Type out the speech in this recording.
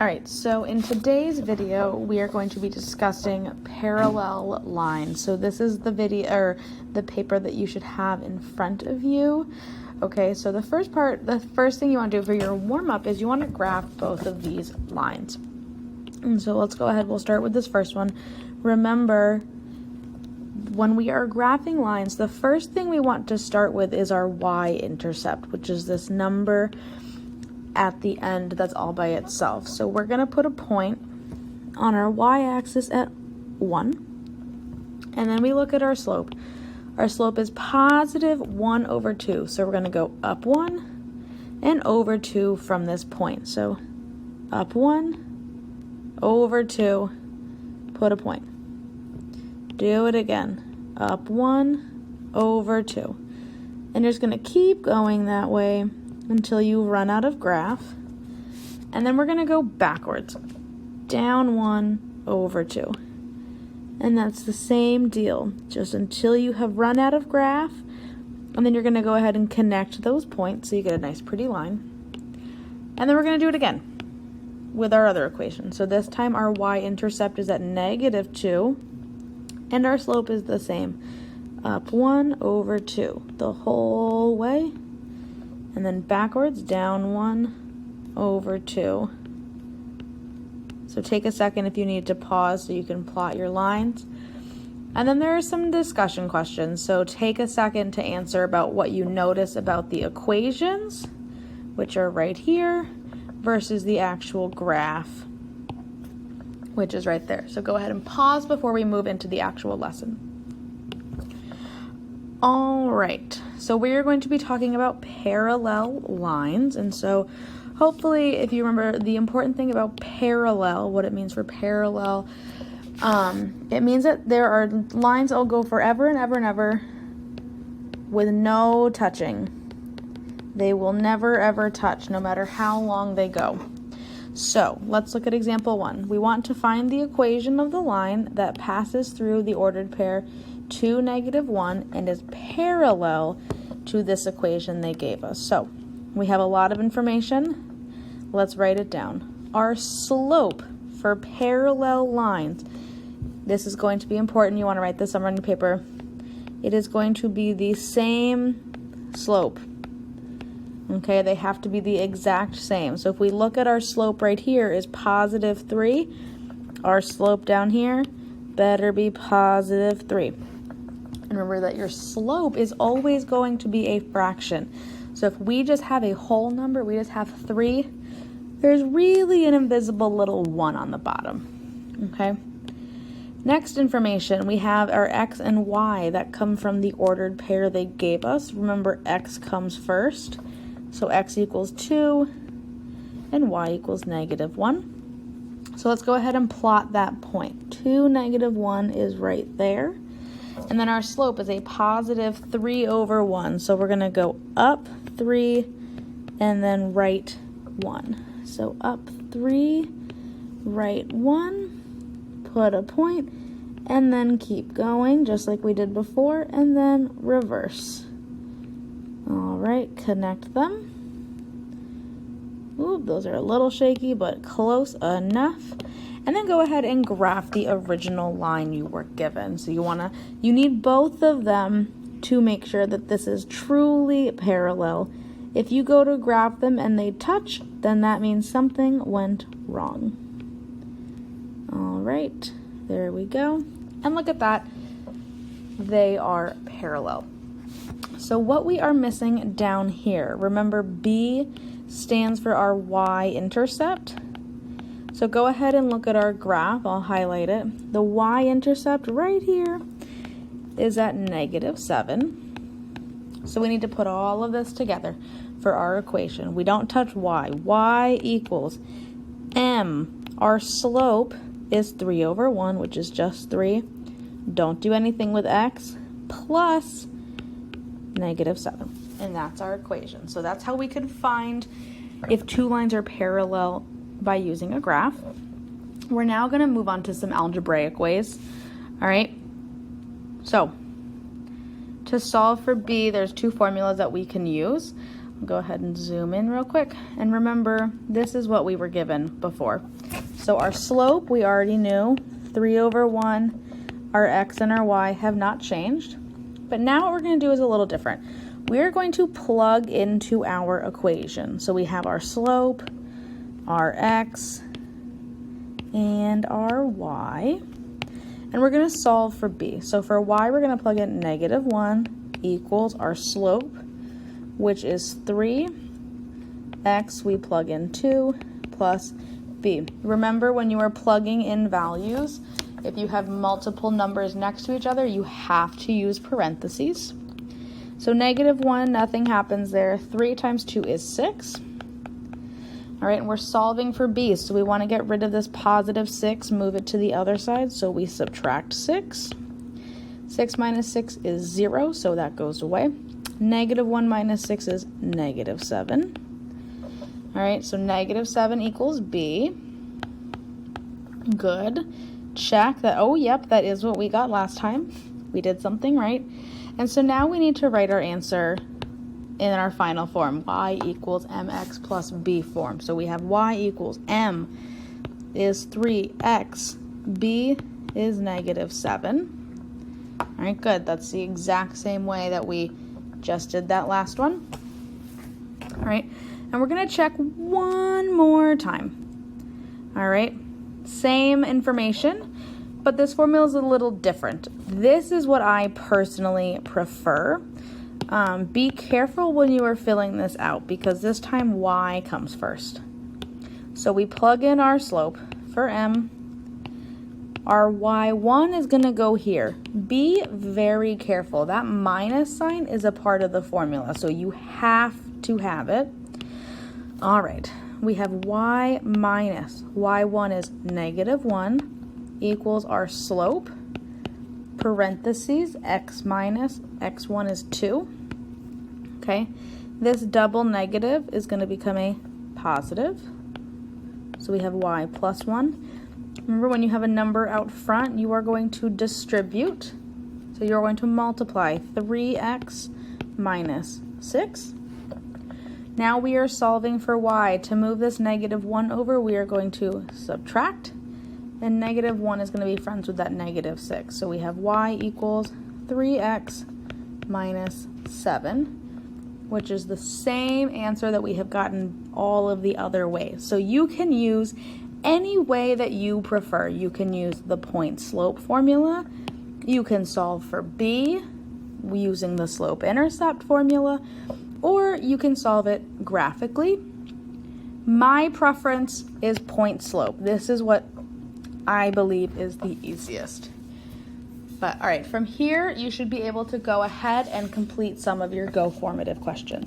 All right, so in today's video, we are going to be discussing parallel lines. So this is the video or the paper that you should have in front of you. Okay, so the first thing you want to do for your warm-up is you want to graph both of these lines. And so let's go ahead, we'll start with this first one. Remember, when we are graphing lines, the first thing we want to start with is our y-intercept, which is this number at the end that's all by itself. So we're going to put a point on our y-axis at 1, and then we look at our slope. Our slope is positive 1 over 2, so we're going to go up 1 and over 2 from this point. So up 1, over 2, put a point. Do it again. Up 1, over 2. And you're just going to keep going that way until you run out of graph. And then we're going to go backwards. Down 1, over 2. And that's the same deal, just until you have run out of graph. And then you're going to go ahead and connect those points so you get a nice pretty line. And then we're going to do it again with our other equation. So this time our y-intercept is at -2, and our slope is the same. Up 1 over 2 the whole way. And then backwards, down 1 over 2. So take a second if you need to pause so you can plot your lines. And then there are some discussion questions. So take a second to answer about what you notice about the equations, which are right here, versus the actual graph, which is right there. So go ahead and pause before we move into the actual lesson. All right, so we're going to be talking about parallel lines. And so hopefully, if you remember the important thing about parallel, what it means for parallel, it means that there are lines that will go forever and ever and ever with no touching. They will never ever touch, no matter how long they go. So let's look at example 1. We want to find the equation of the line that passes through the ordered pair 2, -1 and is parallel to this equation they gave us. So we have a lot of information. Let's write it down. Our slope for parallel lines, this is going to be important. You want to write this somewhere on your paper. It is going to be the same slope. Okay, they have to be the exact same. So if we look at our slope right here is +3, our slope down here better be +3. And remember that your slope is always going to be a fraction. So if we just have a whole number, we just have 3, there's really an invisible little 1 on the bottom. Okay. Next information, we have our x and y that come from the ordered pair they gave us. Remember, x comes first. So x equals 2 and y equals -1. So let's go ahead and plot that point. 2, -1 is right there. And then our slope is a +3 over 1. So we're going to go up 3 and then right 1. So up 3, right 1, put a point, and then keep going just like we did before, and then reverse. All right, connect them. Ooh, those are a little shaky, but close enough. And then go ahead and graph the original line you were given. So you need both of them to make sure that this is truly parallel. If you go to graph them and they touch, then that means something went wrong. All right, there we go. And look at that, they are parallel. So what we are missing down here, remember B stands for our y-intercept. So go ahead and look at our graph. I'll highlight it. The y-intercept right here is at -7. So we need to put all of this together for our equation. We don't touch y. Y equals m. Our slope is 3 over 1, which is just 3. Don't do anything with x, plus -7. And that's our equation. So that's how we could find if two lines are parallel by using a graph. We're now going to move on to some algebraic ways. All right. So to solve for b, there's two formulas that we can use. Go ahead and zoom in real quick. And remember, this is what we were given before. So our slope, we already knew, 3/1. Our x and our y have not changed. But now what we're going to do is a little different. We're going to plug into our equation. So we have our slope, our x, and our y. And we're going to solve for b. So for y, we're going to plug in -1 equals our slope, which is 3. X, we plug in 2 plus b. Remember, when you are plugging in values, if you have multiple numbers next to each other, you have to use parentheses. So -1, nothing happens there. 3 times 2 is 6. All right, and we're solving for b, so we want to get rid of this +6, move it to the other side, so we subtract 6. 6 minus 6 is 0, so that goes away. -1 minus 6 is -7. All right, so -7 equals b. Good. Check that. Oh, yep, that is what we got last time. We did something right. And so now we need to write our answer in our final form, y equals mx plus b form. So we have y equals m is 3x, b is -7. All right, good. That's the exact same way that we just did that last one. All right, and we're going to check one more time. All right, same information, but this formula is a little different. This is what I personally prefer. Be careful when you are filling this out because this time y comes first. So we plug in our slope for m. Our y1 is going to go here. Be very careful. That minus sign is a part of the formula, so you have to have it. All right, we have y minus. y1 is -1 equals our slope, parentheses, x minus, x1 is 2. Okay, this double negative is going to become a positive. So we have y plus 1. Remember, when you have a number out front, you are going to distribute. So you're going to multiply 3x minus 6. Now we are solving for y. To move this -1 over, we are going to subtract. And -1 is going to be friends with that -6. So we have y equals 3x minus 7. Which is the same answer that we have gotten all of the other ways. So you can use any way that you prefer. You can use the point slope formula. You can solve for b using the slope intercept formula, or you can solve it graphically. My preference is point slope. This is what I believe is the easiest. But all right, from here, you should be able to go ahead and complete some of your Go formative questions.